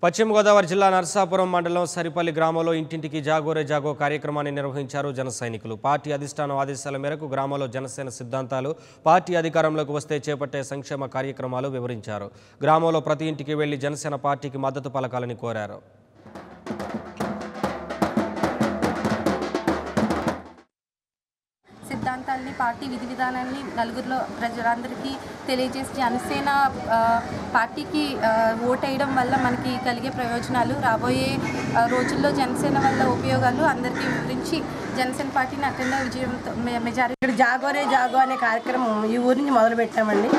పశ్చిమ గోదావరి జిల్లా నర్సాపురం మండలం సరిపల్లి గ్రామంలో ఇంటింటికి జాగోరే జాగో కార్యక్రమాన్ని నిర్వహించారు జన సైనికులు. పార్టీ అధిష్టానం ఆదేశాల మేరకు గ్రామంలో జనసేన సిద్ధాంతాలు, పార్టీ అధికారంలోకి వస్తే చేపట్టే సంక్షేమ కార్యక్రమాలు వివరించారు. గ్రామంలో ప్రతి ఇంటికి వెళ్లి జనసేన పార్టీకి మద్దతు పలకాలని కోరారు. సిద్ధాంతాలని, పార్టీ విధి విధానాన్ని నలుగురిలో ప్రజలందరికీ తెలియజేసి జనసేన పార్టీకి ఓటేయడం వల్ల మనకి కలిగే ప్రయోజనాలు, రాబోయే రోజుల్లో జనసేన వల్ల ఉపయోగాలు అందరికీ వివరించి జనసేన పార్టీని అఖండ విజయంతో మెజారిటీ. ఇక్కడ జాగోరే జాగో అనే కార్యక్రమం ఈ ఊరి నుంచి మొదలు పెట్టామండి.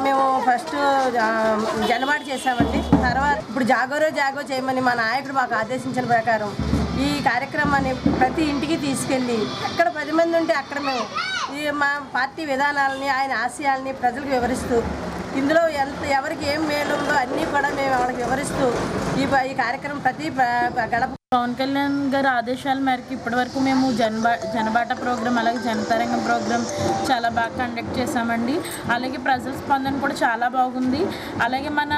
మేము ఫస్ట్ జనబాటు చేసామండి. తర్వాత ఇప్పుడు జాగోరే జాగో చేయమని మా నాయకుడు మాకు ఆదేశించిన ప్రకారం ఈ కార్యక్రమాన్ని ప్రతి ఇంటికి తీసుకెళ్ళి ఎక్కడ 10 మంది ఉంటే అక్కడ మేము మా పార్టీ విధానాలని, ఆయన ఆశయాల్ని ప్రజలకు వివరిస్తూ, ఇందులో ఎవరికి ఏం మేలు ఉందో అన్నీ కూడా మేము వాళ్ళకి వివరిస్తూ ఈ కార్యక్రమం ప్రతి గడప. పవన్ కళ్యాణ్ గారి ఆదేశాల మేరకు ఇప్పటివరకు మేము జనబాట ప్రోగ్రాం, అలాగే జనతరంగం ప్రోగ్రాం చాలా బాగా కండక్ట్ చేశామండి. అలాగే ప్రజల స్పందన కూడా చాలా బాగుంది. అలాగే మన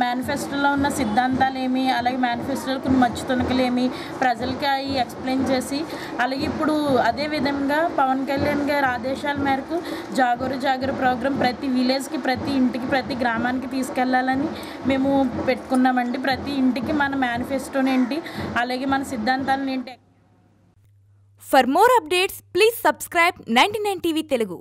మేనిఫెస్టోలో ఉన్న సిద్ధాంతాలు ఏమి, అలాగే మేనిఫెస్టోలో కొన్ని మచ్చుతునకలు ఏమి ప్రజలకి అవి ఎక్స్ప్లెయిన్ చేసి, అలాగే ఇప్పుడు అదేవిధంగా పవన్ కళ్యాణ్ గారి ఆదేశాల మేరకు జాగోరు ప్రోగ్రాం ప్రతి విలేజ్కి, ప్రతి ఇంటికి, ప్రతి గ్రామానికి తీసుకెళ్లాలని మేము పెట్టుకున్నామండి. ప్రతి ఇంటికి మన మేనిఫెస్టోని ఏంటి, అలాగే మన సిద్ధాంతాలను ఏంటి. For more updates, please subscribe 99 TV Telugu.